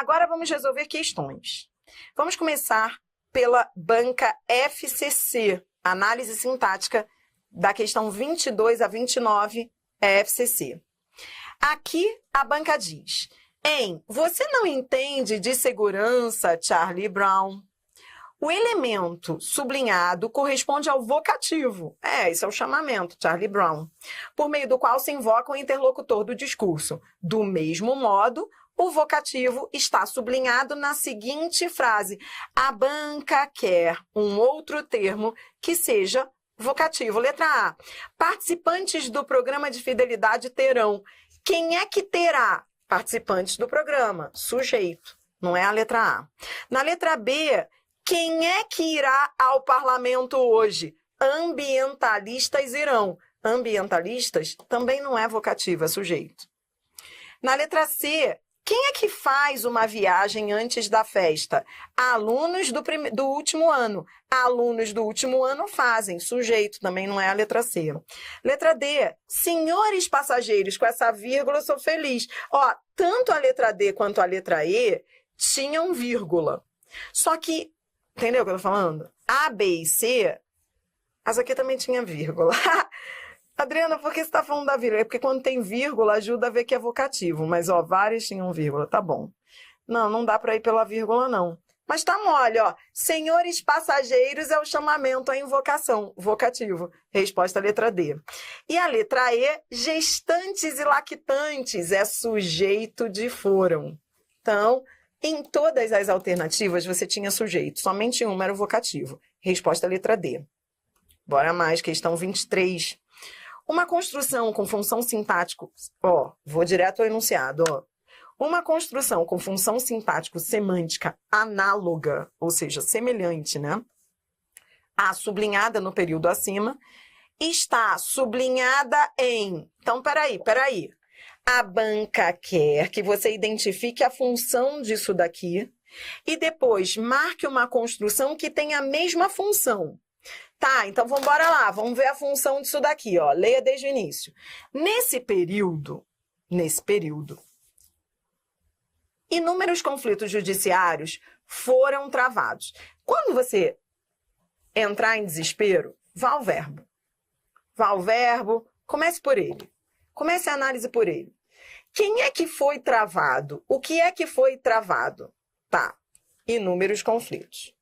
Agora vamos resolver questões. Vamos começar pela banca FCC, análise sintática da questão 22 a 29, FCC. Aqui a banca diz: você não entende de segurança, Charlie Brown? O elemento sublinhado corresponde ao vocativo. Esse é o chamamento, Charlie Brown, por meio do qual se invoca o interlocutor do discurso. Do mesmo modo, o vocativo está sublinhado na seguinte frase: a banca quer um outro termo que seja vocativo. Letra A. Participantes do programa de fidelidade terão. Quem é que terá? Participantes do programa. Sujeito. Não é a letra A. Na letra B, quem é que irá ao parlamento hoje? Ambientalistas irão. Ambientalistas também não é vocativo, é sujeito. Na letra C, quem é que faz uma viagem antes da festa? Alunos do último ano. Alunos do último ano fazem. Sujeito também não é a letra C. Letra D. Senhores passageiros, com essa vírgula eu sou feliz. Tanto a letra D quanto a letra E tinham vírgula. Só que, entendeu o que eu tô falando? A, B e C, essa aqui também tinha vírgula. Adriana, por que você está falando da vírgula? É porque quando tem vírgula, ajuda a ver que é vocativo. Mas, várias tinham vírgula, tá bom. Não dá para ir pela vírgula, não. Mas tá mole, Senhores passageiros é o chamamento, a invocação, vocativo. Resposta letra D. E a letra E, gestantes e lactantes, é sujeito de foram. Então, em todas as alternativas, você tinha sujeito. Somente uma era o vocativo. Resposta letra D. Bora mais, questão 23. Uma construção com função sintático... vou direto ao enunciado, Uma construção com função sintático-semântica análoga, ou seja, semelhante, né? A sublinhada no período acima, está sublinhada em... Então, peraí. A banca quer que você identifique a função disso daqui e depois marque uma construção que tenha a mesma função. Tá, então vamos embora lá, vamos ver a função disso daqui, leia desde o início. Nesse período, inúmeros conflitos judiciários foram travados. Quando você entrar em desespero, vá ao verbo. Comece por ele. Comece a análise por ele. Quem é que foi travado? O que é que foi travado? Tá, inúmeros conflitos.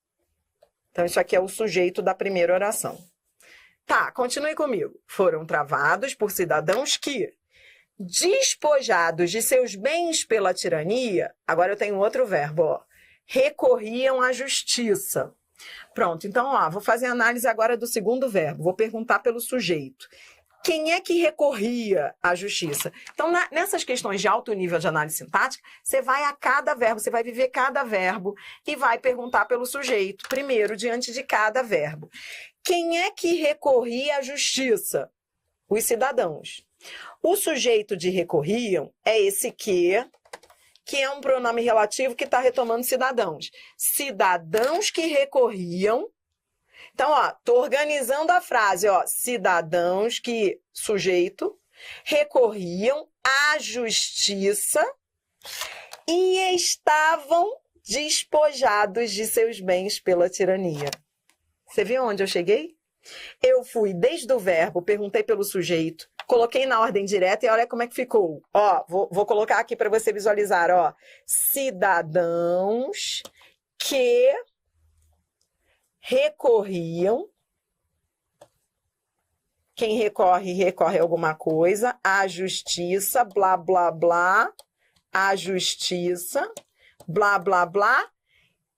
Então, isso aqui é o sujeito da primeira oração. Tá, continue comigo. Foram travados por cidadãos que, despojados de seus bens pela tirania, agora eu tenho outro verbo, recorriam à justiça. Pronto, então, vou fazer a análise agora do segundo verbo. Vou perguntar pelo sujeito. Quem é que recorria à justiça? Então, nessas questões de alto nível de análise sintática, você vai a cada verbo, você vai viver cada verbo e vai perguntar pelo sujeito, primeiro, diante de cada verbo. Quem é que recorria à justiça? Os cidadãos. O sujeito de recorriam é esse que é um pronome relativo que está retomando cidadãos. Cidadãos que recorriam. Então, tô organizando a frase, cidadãos que, sujeito, recorriam à justiça e estavam despojados de seus bens pela tirania. Você viu onde eu cheguei? Eu fui desde o verbo, perguntei pelo sujeito, coloquei na ordem direta e olha como é que ficou. Vou colocar aqui para você visualizar, cidadãos que recorriam, quem recorre a alguma coisa, à justiça, blá, blá, blá, à justiça, blá, blá, blá,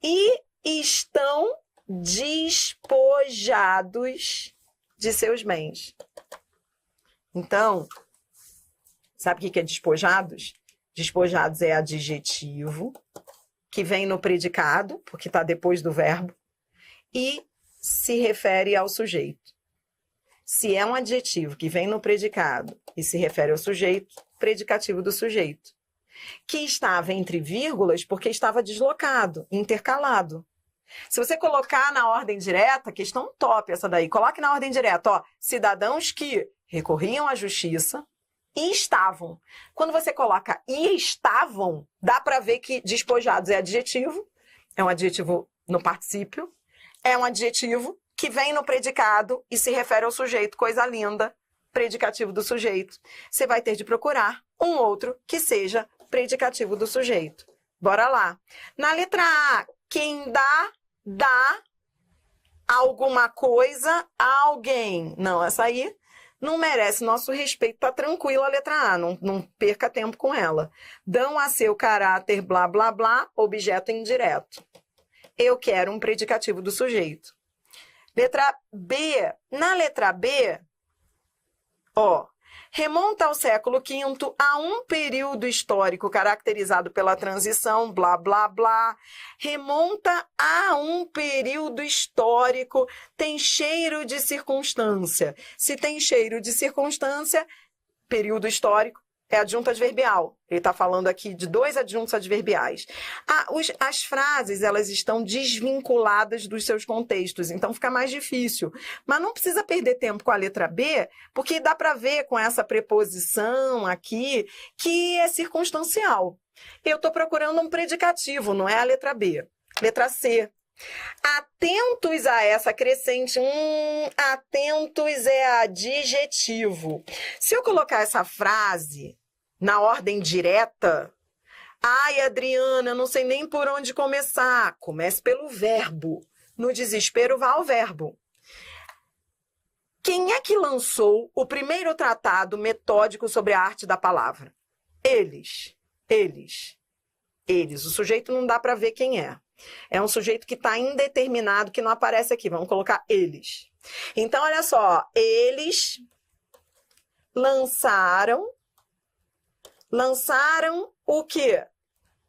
e estão despojados de seus bens. Então, sabe o que é despojados? Despojados é adjetivo, que vem no predicado, porque está depois do verbo, e se refere ao sujeito. Se é um adjetivo que vem no predicado e se refere ao sujeito, predicativo do sujeito, que estava entre vírgulas porque estava deslocado, intercalado. Se você colocar na ordem direta, questão top essa daí, coloque na ordem direta, cidadãos que recorriam à justiça e estavam. Quando você coloca e estavam, dá para ver que despojados é adjetivo, é um adjetivo no particípio, é um adjetivo que vem no predicado e se refere ao sujeito, coisa linda, predicativo do sujeito. Você vai ter de procurar um outro que seja predicativo do sujeito. Bora lá. Na letra A, quem dá alguma coisa a alguém. Não, essa aí não merece nosso respeito. Tá tranquila a letra A, não perca tempo com ela. Dão a seu caráter, blá, blá, blá, objeto indireto. Eu quero um predicativo do sujeito. Letra B. Na letra B, ó, remonta ao século V a um período histórico caracterizado pela transição, blá, blá, blá. Remonta a um período histórico, tem cheiro de circunstância. Se tem cheiro de circunstância, período histórico, é adjunto adverbial. Ele está falando aqui de 2 adjuntos adverbiais. As frases, elas estão desvinculadas dos seus contextos, então fica mais difícil. Mas não precisa perder tempo com a letra B, porque dá para ver com essa preposição aqui que é circunstancial. Eu estou procurando um predicativo, não é a letra B. Letra C. Atentos a essa crescente, atentos é adjetivo. Se eu colocar essa frase na ordem direta, ai, Adriana, não sei nem por onde começar. Comece pelo verbo. No desespero, vá ao verbo. Quem é que lançou o primeiro tratado metódico sobre a arte da palavra? Eles. O sujeito não dá para ver quem é. É um sujeito que está indeterminado, que não aparece aqui. Vamos colocar eles. Então, olha só. Eles lançaram o quê?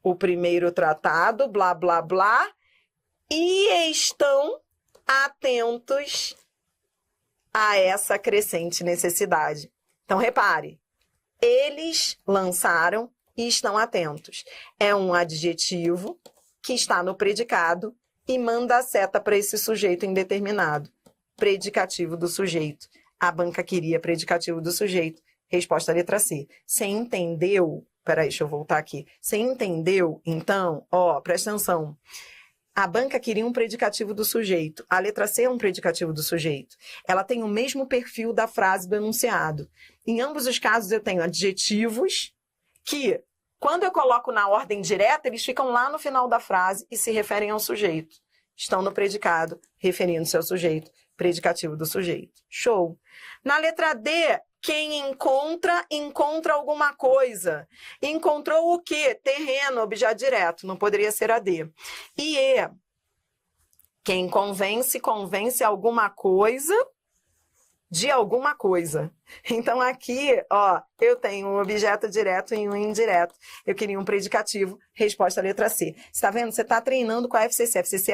O primeiro tratado, blá, blá, blá, e estão atentos a essa crescente necessidade. Então, repare. Eles lançaram e estão atentos. É um adjetivo que está no predicado e manda a seta para esse sujeito indeterminado. Predicativo do sujeito. A banca queria predicativo do sujeito. Resposta letra C. Você entendeu? Peraí, deixa eu voltar aqui. Você entendeu? Então, ó, presta atenção. A banca queria um predicativo do sujeito. A letra C é um predicativo do sujeito. Ela tem o mesmo perfil da frase do enunciado. Em ambos os casos, eu tenho adjetivos que, quando eu coloco na ordem direta, eles ficam lá no final da frase e se referem ao sujeito. Estão no predicado, referindo-se ao sujeito. Predicativo do sujeito. Show! Na letra D, quem encontra alguma coisa. Encontrou o quê? Terreno, objeto direto. Não poderia ser a D. E E, quem convence alguma coisa de alguma coisa. Então, aqui, ó, eu tenho um objeto direto e um indireto. Eu queria um predicativo. Resposta letra C. Você está vendo? Você está treinando com a FCC. FCC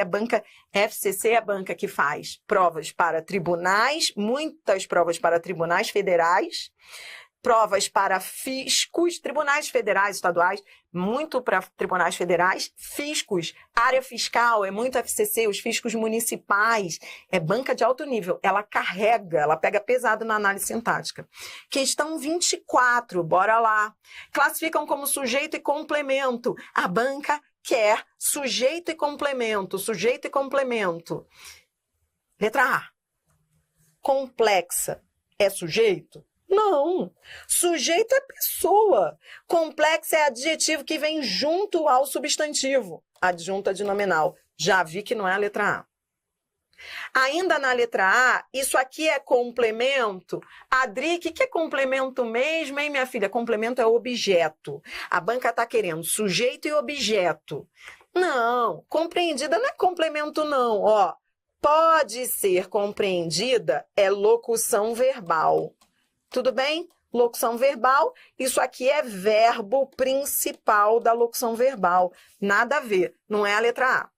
é a banca que faz provas para tribunais, muitas provas para tribunais federais, provas para fiscos, tribunais federais, estaduais, muito para tribunais federais, fiscos, área fiscal, é muito FCC, os fiscos municipais, é banca de alto nível, ela carrega, ela pega pesado na análise sintática. Questão 24, bora lá. Classificam como sujeito e complemento. A banca quer sujeito e complemento, sujeito e complemento. Letra A. Complexa é sujeito? Não. Sujeito é pessoa. Complexo é adjetivo que vem junto ao substantivo. Adjunto adnominal. Já vi que não é a letra A. Ainda na letra A, isso aqui é complemento. Adri, o que é complemento mesmo, hein, minha filha? Complemento é objeto. A banca está querendo sujeito e objeto. Não, compreendida não é complemento, não. Ó, pode ser compreendida é locução verbal. Tudo bem? Locução verbal, isso aqui é verbo principal da locução verbal. Nada a ver, não é a letra A.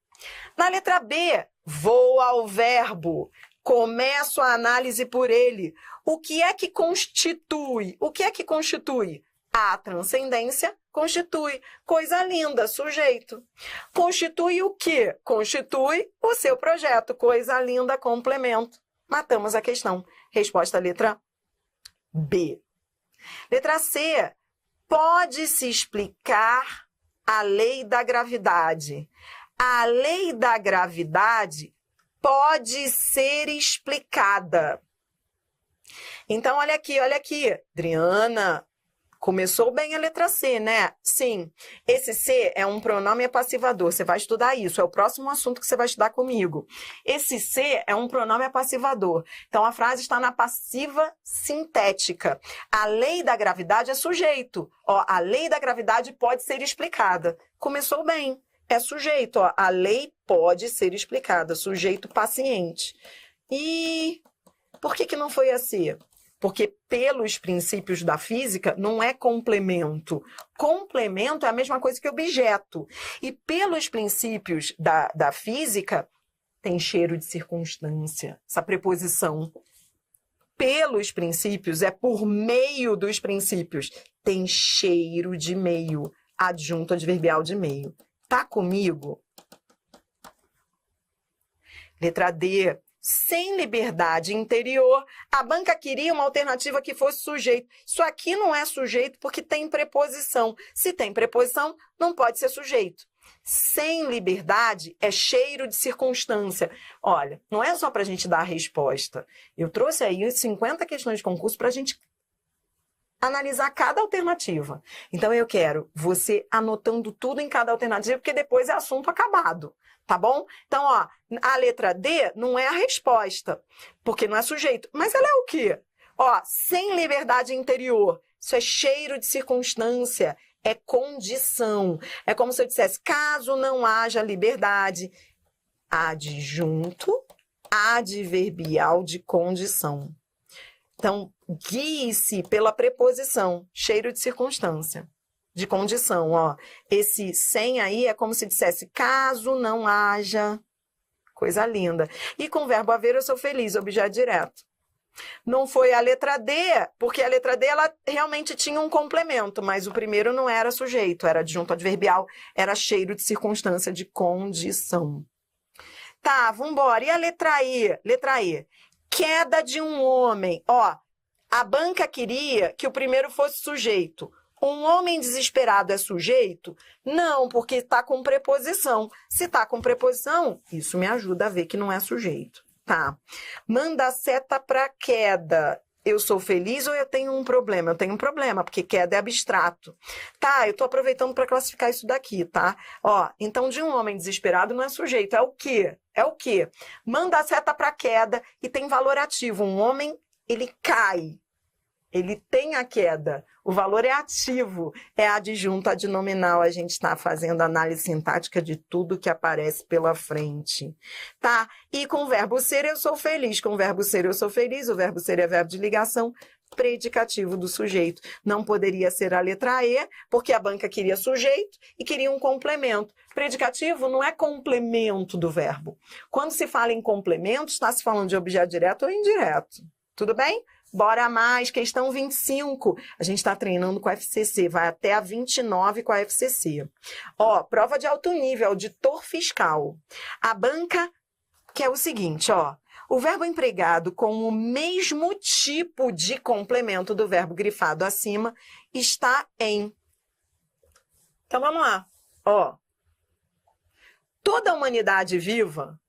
Na letra B, vou ao verbo, começo a análise por ele. O que é que constitui? O que é que constitui? A transcendência constitui. Coisa linda, sujeito. Constitui o quê? Constitui o seu projeto. Coisa linda, complemento. Matamos a questão. Resposta letra B. Letra C, pode-se explicar a lei da gravidade. A lei da gravidade pode ser explicada. Então, olha aqui, Adriana, começou bem a letra C, né? Sim, esse C é um pronome passivador, você vai estudar isso, é o próximo assunto que você vai estudar comigo. Esse C é um pronome passivador, então a frase está na passiva sintética. A lei da gravidade é sujeito, ó, a lei da gravidade pode ser explicada. Começou bem, é sujeito, ó, a lei pode ser explicada, sujeito paciente. E por que não foi a C? Porque pelos princípios da física não é complemento. Complemento é a mesma coisa que objeto. E pelos princípios da física, tem cheiro de circunstância, essa preposição. Pelos princípios é por meio dos princípios. Tem cheiro de meio, adjunto adverbial de meio. Tá comigo? Letra D. Sem liberdade interior, a banca queria uma alternativa que fosse sujeito. Isso aqui não é sujeito porque tem preposição. Se tem preposição, não pode ser sujeito. Sem liberdade é cheiro de circunstância. Olha, não é só para a gente dar a resposta. Eu trouxe aí 50 questões de concurso para a gente analisar cada alternativa. Então, eu quero você anotando tudo em cada alternativa, porque depois é assunto acabado. Tá bom? Então, ó, a letra D não é a resposta, porque não é sujeito. Mas ela é o quê? Ó, sem liberdade interior. Isso é cheiro de circunstância, é condição. É como se eu dissesse, caso não haja liberdade, adjunto adverbial de condição. Então, guie-se pela preposição, cheiro de circunstância. De condição, ó. Esse sem aí é como se dissesse, caso não haja, coisa linda. E com o verbo haver eu sou feliz, objeto direto. Não foi a letra D, porque a letra D ela realmente tinha um complemento, mas o primeiro não era sujeito, era adjunto adverbial, era cheiro de circunstância, de condição. Tá, vambora. E a letra E? Letra E. Queda de um homem. Ó, a banca queria que o primeiro fosse sujeito. Um homem desesperado é sujeito? Não, porque está com preposição. Se está com preposição, isso me ajuda a ver que não é sujeito. Tá. Manda a seta para queda. Eu sou feliz ou eu tenho um problema? Eu tenho um problema, porque queda é abstrato. Tá, eu estou aproveitando para classificar isso daqui, tá? Ó, então de um homem desesperado não é sujeito, é o quê? É o quê? Manda a seta para queda e tem valor ativo. Um homem, ele cai. Ele tem a queda. O valor é ativo, é adjunto adnominal. A gente está fazendo análise sintática de tudo que aparece pela frente. Tá? E com o verbo ser, eu sou feliz. Com o verbo ser, eu sou feliz. O verbo ser é verbo de ligação, predicativo do sujeito. Não poderia ser a letra E, porque a banca queria sujeito e queria um complemento. Predicativo não é complemento do verbo. Quando se fala em complemento, está se falando de objeto direto ou indireto. Tudo bem? Bora mais, questão 25. A gente está treinando com a FCC, vai até a 29 com a FCC. Ó, prova de alto nível, auditor fiscal. A banca quer o seguinte, ó. O verbo empregado com o mesmo tipo de complemento do verbo grifado acima está em... Então, vamos lá. Ó. Toda a humanidade viva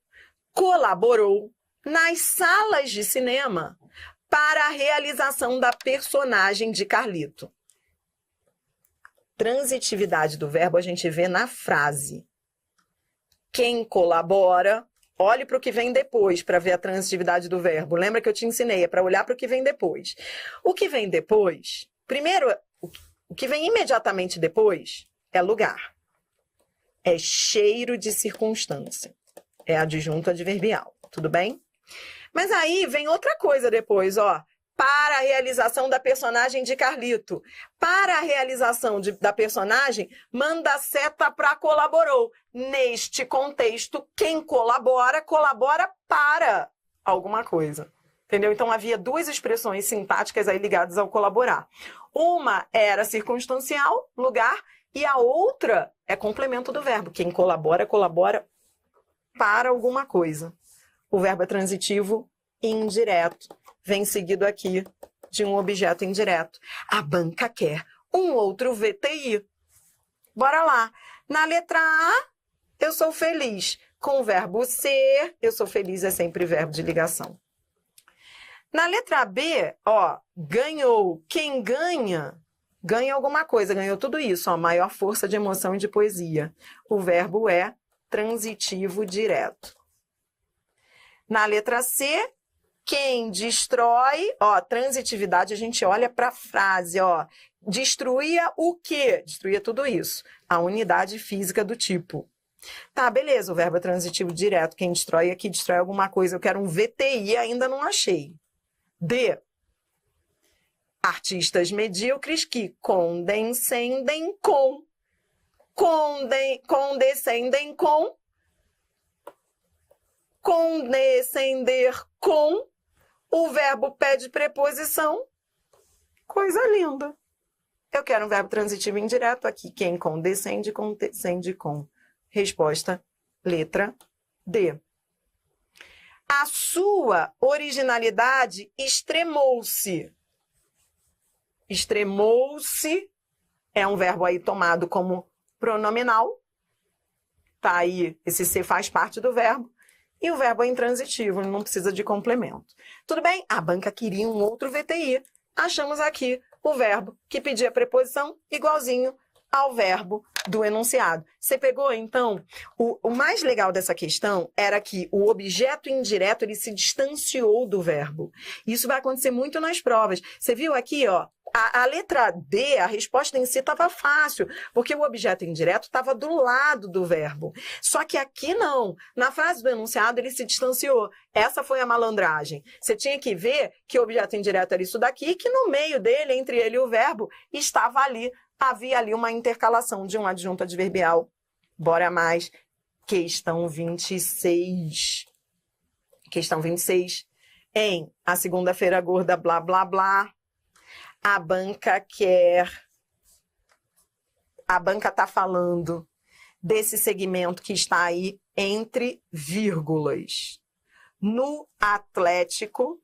colaborou nas salas de cinema para a realização da personagem de Carlito. Transitividade do verbo a gente vê na frase. Quem colabora, olhe para o que vem depois para ver a transitividade do verbo. Lembra que eu te ensinei, é para olhar para o que vem depois. O que vem depois, primeiro, o que vem imediatamente depois é lugar. É cheiro de circunstância. É adjunto adverbial, tudo bem? Mas aí vem outra coisa depois, ó. Para a realização da personagem de Carlito. Para a realização da personagem, manda a seta para colaborou. Neste contexto, quem colabora, colabora para alguma coisa. Entendeu? Então, havia duas expressões sintáticas aí ligadas ao colaborar. Uma era circunstancial, lugar, e a outra é complemento do verbo. Quem colabora, colabora para alguma coisa. O verbo é transitivo indireto. Vem seguido aqui de um objeto indireto. A banca quer um outro VTI. Bora lá. Na letra A, eu sou feliz. Com o verbo ser, eu sou feliz é sempre verbo de ligação. Na letra B, ó, ganhou. Quem ganha, ganha alguma coisa, ganhou tudo isso, ó, maior força de emoção e de poesia. O verbo é transitivo direto. Na letra C, quem destrói, ó, transitividade, a gente olha para a frase, ó, destruía o quê? Destruía tudo isso. A unidade física do tipo. Tá, beleza, o verbo é transitivo direto. Quem destrói aqui destrói alguma coisa. Eu quero um VTI, ainda não achei. D. Artistas medíocres que condescendem com. Condescendem com. Condescender com. O verbo pede preposição. Coisa linda. Eu quero um verbo transitivo indireto aqui. Quem condescende, condescende com. Resposta, letra D. A sua originalidade extremou-se. Extremou-se é um verbo aí tomado como pronominal. Tá aí, esse ser faz parte do verbo. E o verbo é intransitivo, não precisa de complemento. Tudo bem? A banca queria um outro VTI. Achamos aqui o verbo que pedia preposição igualzinho ao verbo do enunciado. Você pegou, então? O mais legal dessa questão era que o objeto indireto ele se distanciou do verbo. Isso vai acontecer muito nas provas. Você viu aqui, ó, a letra D, a resposta em si estava fácil, porque o objeto indireto estava do lado do verbo. Só que aqui não. Na frase do enunciado, ele se distanciou. Essa foi a malandragem. Você tinha que ver que o objeto indireto era isso daqui, que no meio dele, entre ele e o verbo, estava ali. Havia ali uma intercalação de um adjunto adverbial. Bora mais. Questão 26. Questão 26. Em a segunda-feira gorda, blá, blá, blá. A banca quer. A banca está falando desse segmento que está aí entre vírgulas. No Atlético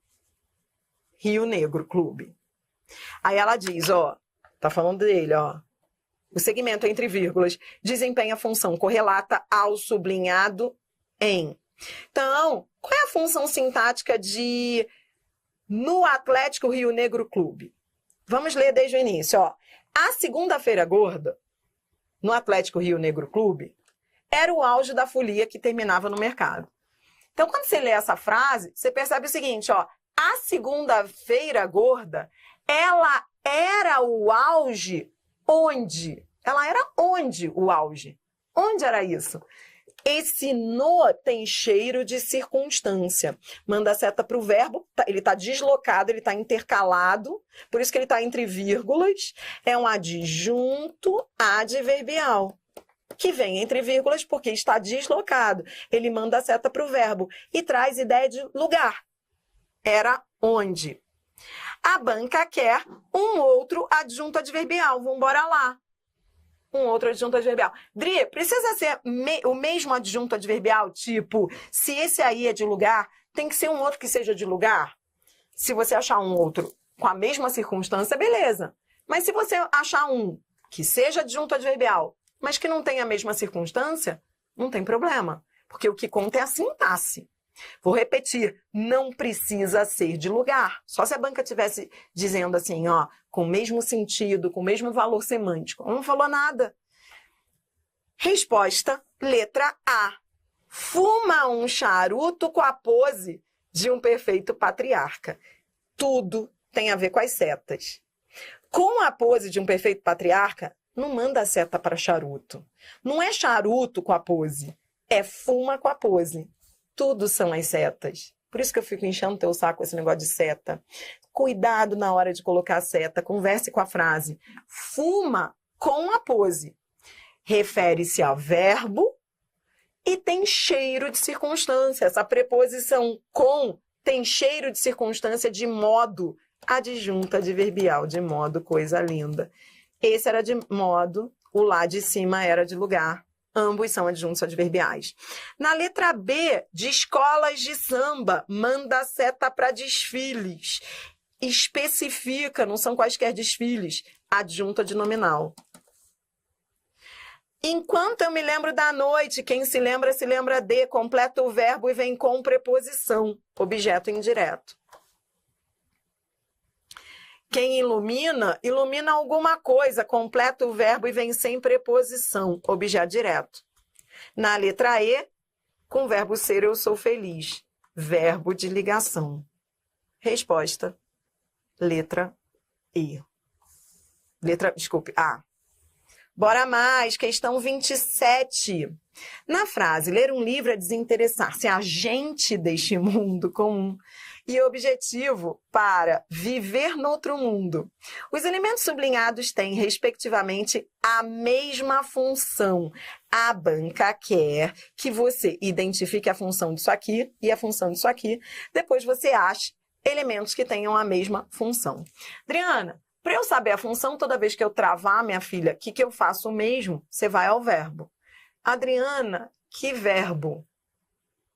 Rio Negro Clube. Aí ela diz, ó, tá falando dele, ó. O segmento entre vírgulas desempenha a função correlata ao sublinhado em. Então, qual é a função sintática de no Atlético Rio Negro Clube? Vamos ler desde o início, ó. A segunda-feira gorda, no Atlético Rio Negro Clube, era o auge da folia que terminava no mercado. Então, quando você lê essa frase, você percebe o seguinte, ó. A segunda-feira gorda, ela era o auge onde? Ela era onde o auge? Onde era isso? Esse no tem cheiro de circunstância. Manda a seta para o verbo, ele está deslocado, ele está intercalado, por isso que ele está entre vírgulas. É um adjunto adverbial, que vem entre vírgulas porque está deslocado. Ele manda a seta para o verbo e traz ideia de lugar. Era onde? A banca quer um outro adjunto adverbial. Vamos embora lá. Um outro adjunto adverbial. Dri, precisa ser o mesmo adjunto adverbial? Tipo, se esse aí é de lugar, tem que ser um outro que seja de lugar? Se você achar um outro com a mesma circunstância, beleza. Mas se você achar um que seja adjunto adverbial, mas que não tenha a mesma circunstância, não tem problema. Porque o que conta é a sintaxe. Vou repetir, não precisa ser de lugar. Só se a banca estivesse dizendo assim, ó, com o mesmo sentido, com o mesmo valor semântico. Não falou nada. Resposta, letra A. Fuma um charuto com a pose de um perfeito patriarca. Tudo tem a ver com as setas. Com a pose de um perfeito patriarca, não manda a seta para charuto. Não é charuto com a pose, é fuma com a pose. Tudo são as setas. Por isso que eu fico enchendo teu saco com esse negócio de seta. Cuidado na hora de colocar a seta. Converse com a frase. Fuma com a pose. Refere-se ao verbo e tem cheiro de circunstância. Essa preposição com tem cheiro de circunstância de modo. Adjunto adverbial, de modo, coisa linda. Esse era de modo, o lá de cima era de lugar. Ambos são adjuntos adverbiais. Na letra B, de escolas de samba, manda a seta para desfiles. especifica, não são quaisquer desfiles, adjunto adnominal. Enquanto eu me lembro da noite, quem se lembra de, completa o verbo e vem com preposição, objeto indireto. Quem ilumina, ilumina alguma coisa, completa o verbo e vem sem preposição, objeto direto. Na letra E, com o verbo ser, eu sou feliz, verbo de ligação. Resposta, letra E. A. Bora mais, questão 27. Na frase, ler um livro é desinteressar-se agente deste mundo comum e objetivo para viver noutro mundo. Os elementos sublinhados têm, respectivamente, a mesma função. A banca quer que você identifique a função disso aqui e a função disso aqui. Depois você ache elementos que tenham a mesma função. Adriana, para eu saber a função, toda vez que eu travar, minha filha, o que eu faço mesmo? Você vai ao verbo. Adriana, que verbo?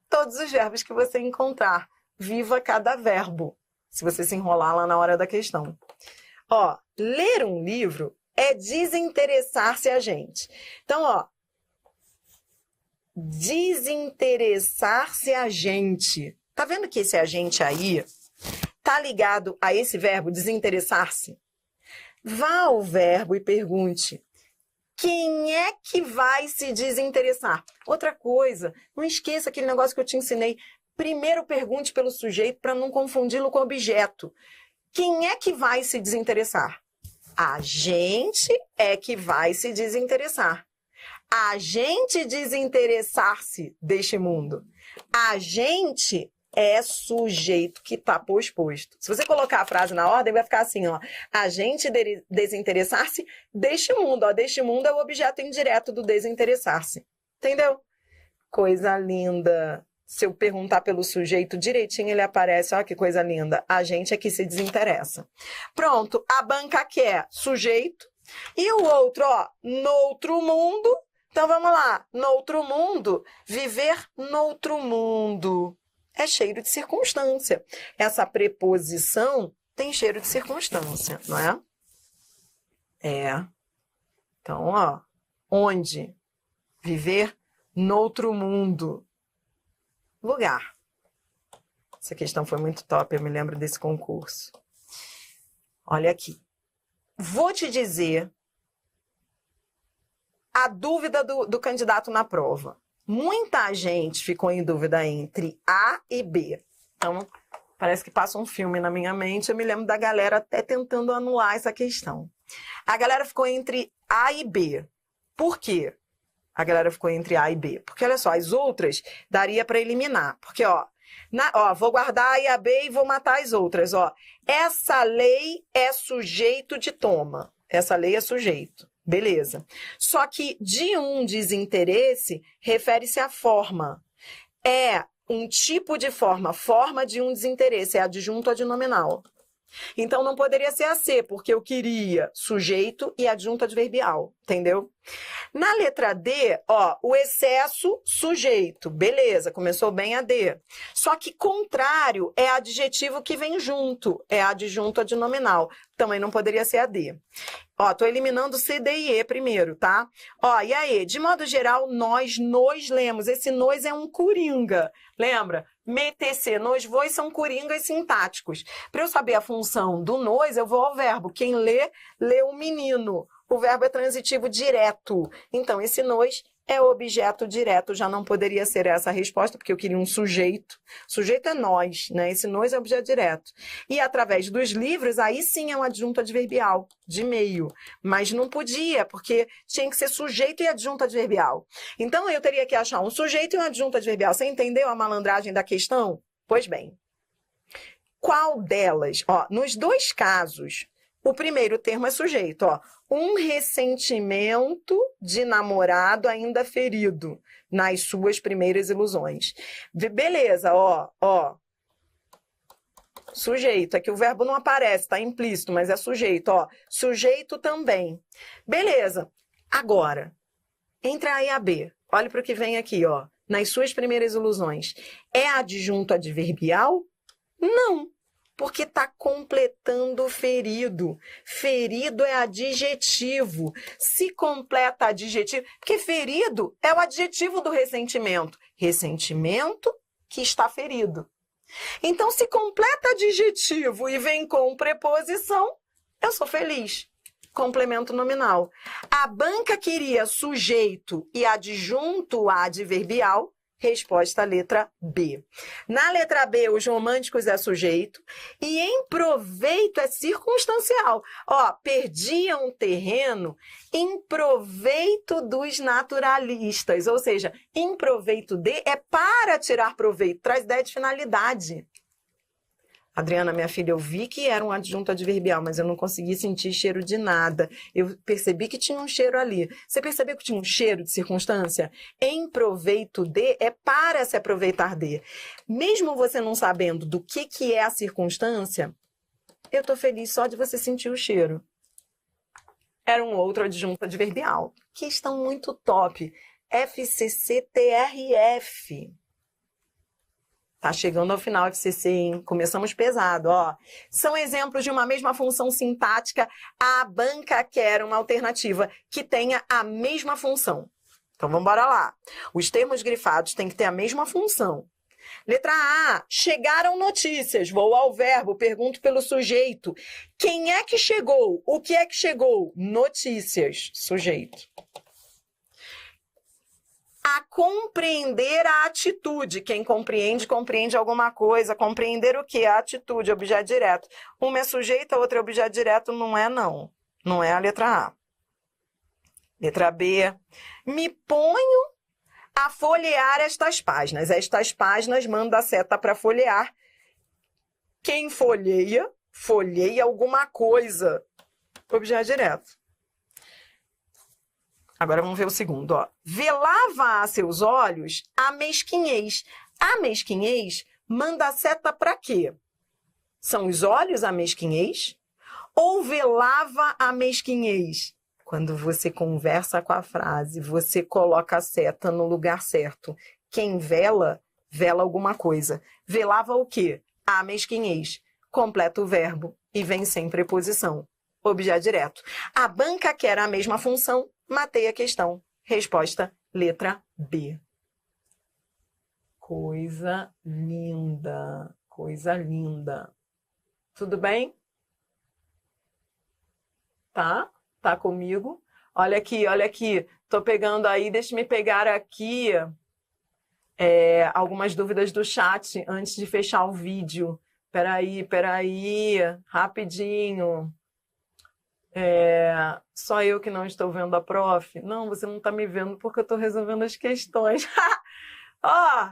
Todos os verbos que você encontrar. Viva cada verbo, se você se enrolar lá na hora da questão. Ó, ler um livro é desinteressar-se a gente. Então, ó, desinteressar-se a gente. Tá vendo que esse agente aí tá ligado a esse verbo, desinteressar-se? Vá ao verbo e pergunte, quem é que vai se desinteressar? Outra coisa, não esqueça aquele negócio que eu te ensinei. Primeiro pergunte pelo sujeito para não confundi-lo com objeto. Quem é que vai se desinteressar? A gente é que vai se desinteressar. A gente desinteressar-se deste mundo. A gente é sujeito que está posposto. Se você colocar a frase na ordem, vai ficar assim, ó. A gente desinteressar-se deste mundo. Ó, deste mundo é o objeto indireto do desinteressar-se. Entendeu? Coisa linda. Se eu perguntar pelo sujeito direitinho, ele aparece. Ó, que coisa linda. A gente é que se desinteressa. Pronto. A banca quer sujeito. E o outro, ó, noutro mundo. Então, vamos lá. Noutro mundo. Viver noutro mundo. É cheiro de circunstância. Essa preposição tem cheiro de circunstância, não é? É. Então, ó, onde? Viver noutro mundo. Lugar. Essa questão foi muito top, eu me lembro desse concurso. Olha aqui. Vou te dizer a dúvida do candidato na prova. Muita gente ficou em dúvida entre A e B. Então, parece que passa um filme na minha mente. Eu me lembro da galera até tentando anular essa questão. A galera ficou entre A e B. Por quê? A galera ficou entre A e B. Porque, olha só, as outras daria para eliminar. Porque, ó, vou guardar A e a B e vou matar as outras. Ó, essa lei é sujeito de toma. Essa lei é sujeito. Beleza. Só que de um desinteresse refere-se à forma. É um tipo de forma, forma de um desinteresse, é adjunto adnominal. Então, não poderia ser a C, porque eu queria sujeito e adjunto adverbial, entendeu? Na letra D, ó, o excesso, sujeito. Beleza, começou bem a D. Só que contrário é adjetivo que vem junto, é adjunto adnominal. Também não poderia ser a D. Ó, tô eliminando C, D e E primeiro, tá? Ó, e aí, de modo geral, nós lemos. Esse nós é um coringa. Lembra? METC, nós, vós são coringas sintáticos. Para eu saber a função do nós, eu vou ao verbo. Quem lê, lê o menino. O verbo é transitivo direto. Então, esse nós é objeto direto. Já não poderia ser essa a resposta, porque eu queria um sujeito. Sujeito é nós, né? Esse nós é objeto direto. E através dos livros, aí sim é um adjunto adverbial, de meio. Mas não podia, porque tinha que ser sujeito e adjunto adverbial. Então, eu teria que achar um sujeito e um adjunto adverbial. Você entendeu a malandragem da questão? Pois bem. Qual delas? Ó, nos dois casos, o primeiro termo é sujeito, ó. Um ressentimento de namorado ainda ferido nas suas primeiras ilusões. Beleza, ó. Sujeito, é que o verbo não aparece, tá implícito, mas é sujeito, ó. Sujeito também. Beleza. Agora, entre A e a B, olha para o que vem aqui, ó. Nas suas primeiras ilusões. É adjunto adverbial? Não. Porque está completando ferido. Ferido é adjetivo. Se completa adjetivo, porque ferido é o adjetivo do ressentimento. Ressentimento que está ferido. Então, se completa adjetivo e vem com preposição, eu sou feliz. Complemento nominal. A banca queria sujeito e adjunto adverbial. Resposta letra B. Na letra B, os românticos é sujeito e em proveito é circunstancial. Ó, perdiam terreno em proveito dos naturalistas, ou seja, em proveito de é para tirar proveito, traz ideia de finalidade. Adriana, minha filha, eu vi que era um adjunto adverbial, mas eu não consegui sentir cheiro de nada. Eu percebi que tinha um cheiro ali. Você percebeu que tinha um cheiro de circunstância? Em proveito de é para se aproveitar de. Mesmo você não sabendo do que é a circunstância, eu tô feliz só de você sentir o cheiro. Era um outro adjunto adverbial. Que estão muito top. FCC-TRF. Tá chegando ao final, FCC, hein? Começamos pesado, ó. São exemplos de uma mesma função sintática. A banca quer uma alternativa que tenha a mesma função. Então, vamos embora lá. Os termos grifados têm que ter a mesma função. Letra A. Chegaram notícias. Vou ao verbo, pergunto pelo sujeito. Quem é que chegou? O que é que chegou? Notícias. Sujeito. A compreender a atitude. Quem compreende, compreende alguma coisa. Compreender o quê? A atitude, objeto direto. Uma é sujeito, a outra é objeto direto. Não é, não. Não é a letra A. Letra B. Me ponho a folhear estas páginas. Estas páginas manda a seta para folhear. Quem folheia, folheia alguma coisa. Objeto direto. Agora vamos ver o segundo, ó. Velava a seus olhos a mesquinhez. A mesquinhez manda a seta para quê? São os olhos a mesquinhez? Ou velava a mesquinhez? Quando você conversa com a frase, você coloca a seta no lugar certo. Quem vela, vela alguma coisa. Velava o quê? A mesquinhez. Completa o verbo e vem sem preposição. Objeto direto. A banca quer a mesma função. Matei a questão. Resposta, letra B. Coisa linda. Coisa linda. Tudo bem? Tá? Tá comigo? Olha aqui, olha aqui. Tô pegando aí, deixa-me pegar aqui algumas dúvidas do chat antes de fechar o vídeo. Peraí, rapidinho. Só eu que não estou vendo a prof? Não, você não está me vendo porque eu estou resolvendo as questões. Ó,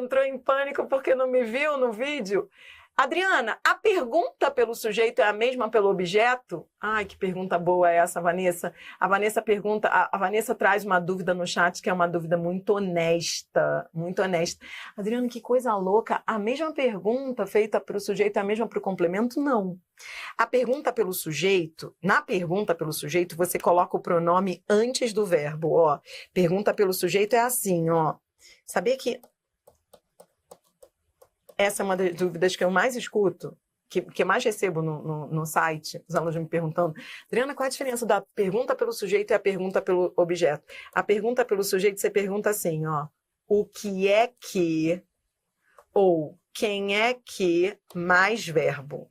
entrou em pânico porque não me viu no vídeo? Adriana, a pergunta pelo sujeito é a mesma pelo objeto? Ai, que pergunta boa é essa, Vanessa. A Vanessa pergunta, a Vanessa traz uma dúvida no chat que é uma dúvida muito honesta, muito honesta. Adriana, que coisa louca. A mesma pergunta feita para o sujeito é a mesma para o complemento? Não. A pergunta pelo sujeito, na pergunta pelo sujeito, você coloca o pronome antes do verbo, ó. Pergunta pelo sujeito é assim, ó. Sabia que essa é uma das dúvidas que eu mais escuto, que eu mais recebo no site, os alunos me perguntando, Adriana, qual é a diferença da pergunta pelo sujeito e a pergunta pelo objeto? A pergunta pelo sujeito, você pergunta assim, ó, o que é que, ou quem é que, mais verbo.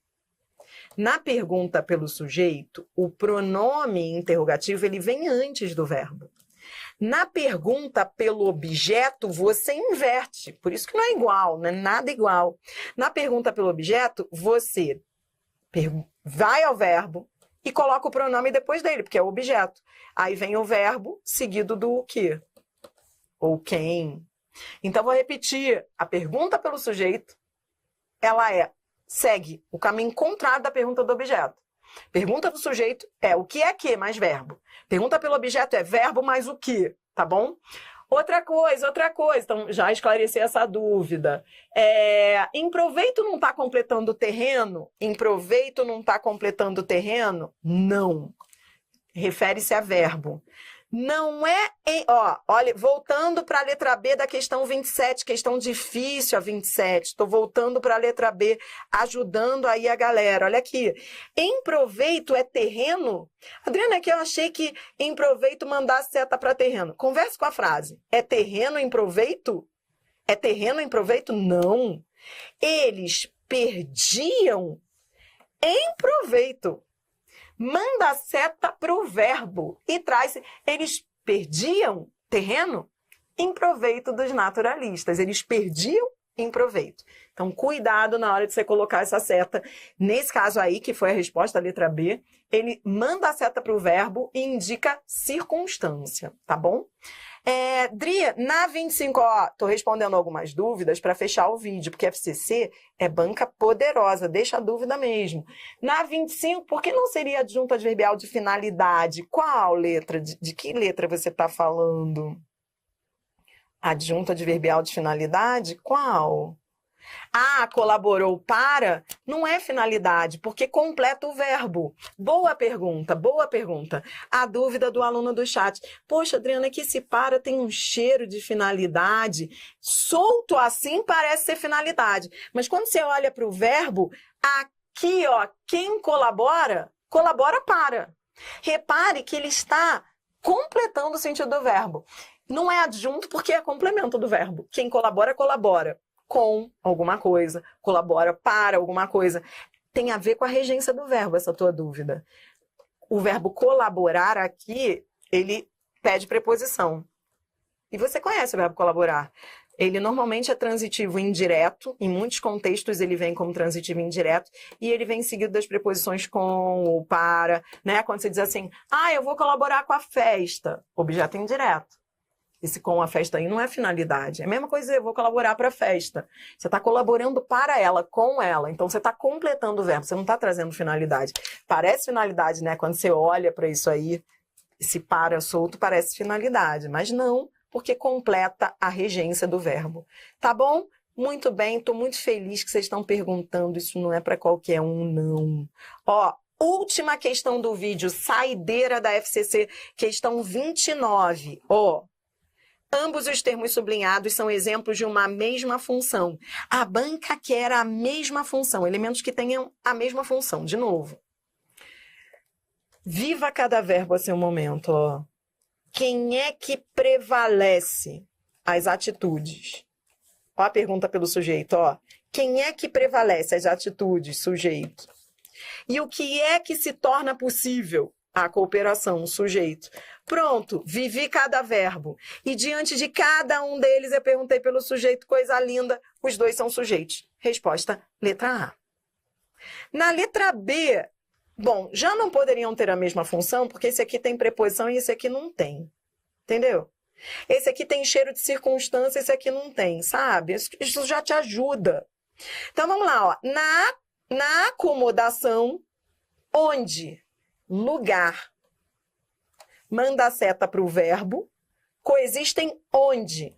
Na pergunta pelo sujeito, o pronome interrogativo, ele vem antes do verbo. Na pergunta pelo objeto, você inverte. Por isso que não é igual, não é nada igual. Na pergunta pelo objeto, você vai ao verbo e coloca o pronome depois dele, porque é o objeto. Aí vem o verbo seguido do quê? Ou quem. Então, vou repetir. A pergunta pelo sujeito, ela segue o caminho contrário da pergunta do objeto. Pergunta do sujeito é o que é que mais verbo. Pergunta pelo objeto é verbo mais o que, tá bom? Outra coisa. Então, já esclareci essa dúvida. Em proveito não está completando o terreno? Em proveito não está completando o terreno? Não. Refere-se a verbo. Não é ó, olha, voltando para a letra B da questão 27, questão difícil a 27. Estou voltando para a letra B, ajudando aí a galera. Olha aqui. Em proveito é terreno? Adriana, é que eu achei que em proveito mandar seta para terreno. Converse com a frase. É terreno em proveito? É terreno em proveito? Não. Eles perdiam em proveito. Manda a seta para o verbo e traz. Eles perdiam terreno em proveito dos naturalistas. Eles perdiam em proveito. Então, cuidado na hora de você colocar essa seta. Nesse caso aí, que foi a resposta da letra B, ele manda a seta para o verbo e indica circunstância, tá bom? Dri, na 25, ó, tô respondendo algumas dúvidas para fechar o vídeo, porque FCC é banca poderosa, deixa a dúvida mesmo. Na 25, por que não seria adjunto adverbial de finalidade? Qual letra? De que letra você está falando? Adjunto adverbial de finalidade? Qual? Ah, colaborou para? Não é finalidade, porque completa o verbo. Boa pergunta, boa pergunta. A dúvida do aluno do chat. Poxa, Adriana, é que esse para tem um cheiro de finalidade. Solto assim parece ser finalidade. Mas quando você olha para o verbo, aqui, ó, quem colabora, colabora para. Repare que ele está completando o sentido do verbo. Não é adjunto porque é complemento do verbo. Quem colabora, colabora com alguma coisa, colabora para alguma coisa. Tem a ver com a regência do verbo, essa tua dúvida. O verbo colaborar aqui, ele pede preposição. E você conhece o verbo colaborar. Ele normalmente é transitivo indireto, em muitos contextos ele vem como transitivo indireto, e ele vem seguido das preposições com ou para, né? Quando você diz assim, eu vou colaborar com a festa, objeto indireto. Esse com a festa aí não é finalidade. É a mesma coisa, eu vou colaborar para a festa. Você está colaborando para ela, com ela. Então, você está completando o verbo, você não está trazendo finalidade. Parece finalidade, né? Quando você olha para isso aí, esse para solto parece finalidade. Mas não, porque completa a regência do verbo. Tá bom? Muito bem, estou muito feliz que vocês estão perguntando. Isso não é para qualquer um, não. Ó, última questão do vídeo, saideira da FCC, questão 29. Ó. Ambos os termos sublinhados são exemplos de uma mesma função. A banca quer a mesma função, elementos que tenham a mesma função. De novo. Viva cada verbo a seu momento. Ó. Quem é que prevalece? As atitudes. Ó a pergunta pelo sujeito. Ó. Quem é que prevalece? As atitudes, sujeito. E o que é que se torna possível? A cooperação, sujeito. Pronto, vivi cada verbo. E diante de cada um deles eu perguntei pelo sujeito, coisa linda, os dois são sujeitos. Resposta, letra A. Na letra B, bom, já não poderiam ter a mesma função, porque esse aqui tem preposição e esse aqui não tem. Entendeu? Esse aqui tem cheiro de circunstância, esse aqui não tem, sabe? Isso já te ajuda. Então, vamos lá, ó. Na acomodação, onde? Lugar. Manda a seta para o verbo. Coexistem onde?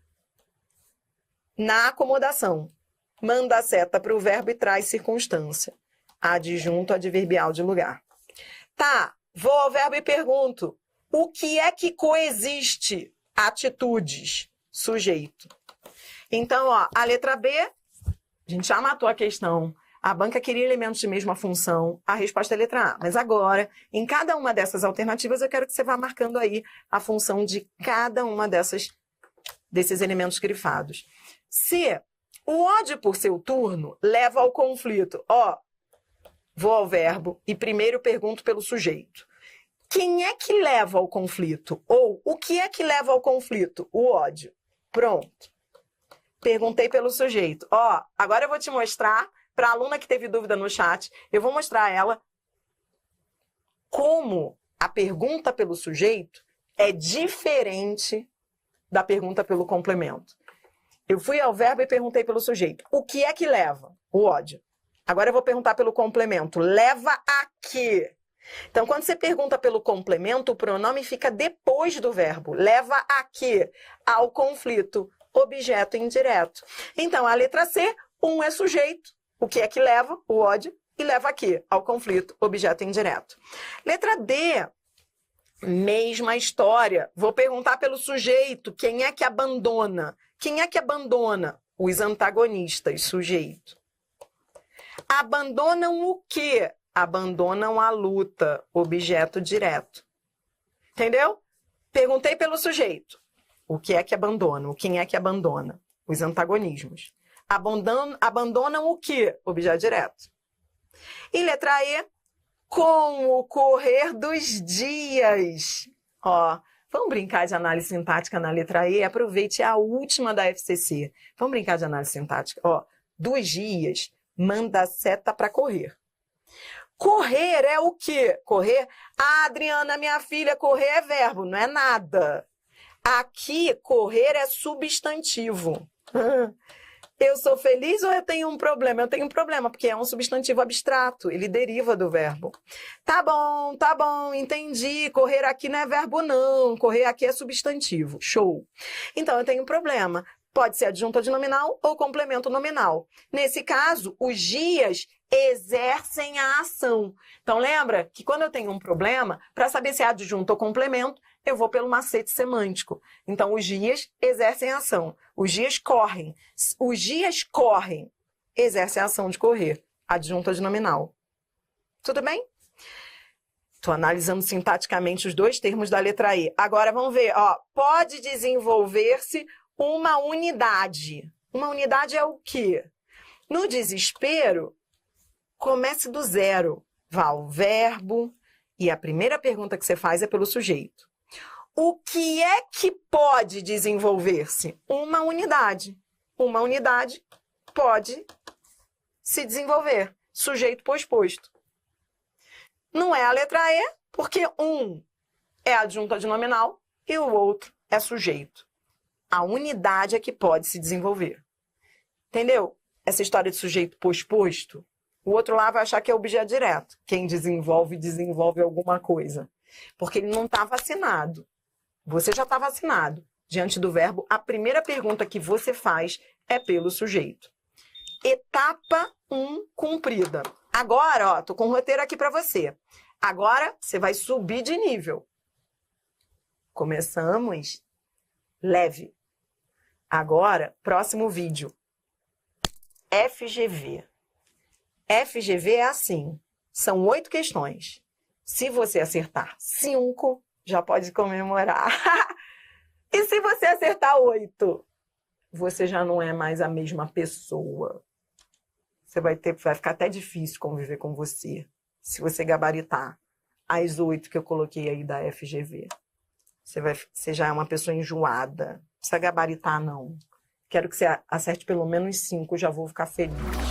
Na acomodação. Manda a seta para o verbo e traz circunstância. Adjunto adverbial de lugar. Tá, vou ao verbo e pergunto. O que é que coexiste? Atitudes. Sujeito. Então, ó, a letra B, a gente já matou a questão. A banca queria elementos de mesma função. A resposta é a letra A. Mas agora, em cada uma dessas alternativas, eu quero que você vá marcando aí a função de cada uma desses elementos grifados. Se o ódio por seu turno leva ao conflito. Ó, vou ao verbo e primeiro pergunto pelo sujeito. Quem é que leva ao conflito? Ou o que é que leva ao conflito? O ódio. Pronto. Perguntei pelo sujeito. Ó, agora eu vou te mostrar. Para a aluna que teve dúvida no chat, eu vou mostrar a ela como a pergunta pelo sujeito é diferente da pergunta pelo complemento. Eu fui ao verbo e perguntei pelo sujeito. O que é que leva? O ódio. Agora eu vou perguntar pelo complemento. Leva a quê? Então, quando você pergunta pelo complemento, o pronome fica depois do verbo. Leva a quê? Ao conflito. Objeto indireto. Então, a letra C, um é sujeito. O que é que leva? O ódio. E leva a quê? Ao conflito, objeto indireto. Letra D. Mesma história. Vou perguntar pelo sujeito, quem é que abandona? Quem é que abandona? Os antagonistas, sujeito. Abandonam o quê? Abandonam a luta, objeto direto. Entendeu? Perguntei pelo sujeito. O que é que abandona? Quem é que abandona? Os antagonismos. Abandonam o quê? Objeto direto. E letra E, com o correr dos dias. Ó, vamos brincar de análise sintática na letra E? Aproveite a última da FCC. Vamos brincar de análise sintática. Ó, dos dias, manda a seta para correr. Correr é o quê? Correr? Ah, Adriana, minha filha, correr é verbo, não é nada. Aqui, correr é substantivo. Eu sou feliz ou eu tenho um problema? Eu tenho um problema, porque é um substantivo abstrato, ele deriva do verbo. Tá bom, entendi. Correr aqui não é verbo, não. Correr aqui é substantivo. Show. Então, eu tenho um problema. Pode ser adjunta de nominal ou complemento nominal. Nesse caso, os dias exercem a ação. Então, lembra que quando eu tenho um problema, para saber se é adjunto ou complemento, eu vou pelo macete semântico. Então, os dias exercem a ação. Os dias correm. Os dias correm. Exercem a ação de correr. Adjunta de nominal. Tudo bem? Estou analisando sintaticamente os dois termos da letra E. Agora, vamos ver. Ó, pode desenvolver-se uma unidade. Uma unidade é o quê? No desespero, comece do zero. Vá ao verbo e a primeira pergunta que você faz é pelo sujeito. O que é que pode desenvolver-se? Uma unidade. Uma unidade pode se desenvolver. Sujeito posposto. Não é a letra E, porque um é adjunta de nominal e o outro é sujeito. A unidade é que pode se desenvolver. Entendeu? Essa história de sujeito posposto, o outro lá vai achar que é objeto direto. Quem desenvolve alguma coisa. Porque ele não está vacinado. Você já está vacinado. Diante do verbo, a primeira pergunta que você faz é pelo sujeito. Etapa 1 cumprida. Agora, ó, tô com um roteiro aqui para você. Agora, você vai subir de nível. Começamos leve. Agora, próximo vídeo. FGV. FGV é assim. São 8 questões. Se você acertar 5, já pode comemorar. E se você acertar 8, você já não é mais a mesma pessoa. Vai ficar até difícil conviver com você, se você gabaritar as 8 que eu coloquei aí da FGV. Você já é uma pessoa enjoada. Não precisa gabaritar, não. Quero que você acerte pelo menos 5, já vou ficar feliz.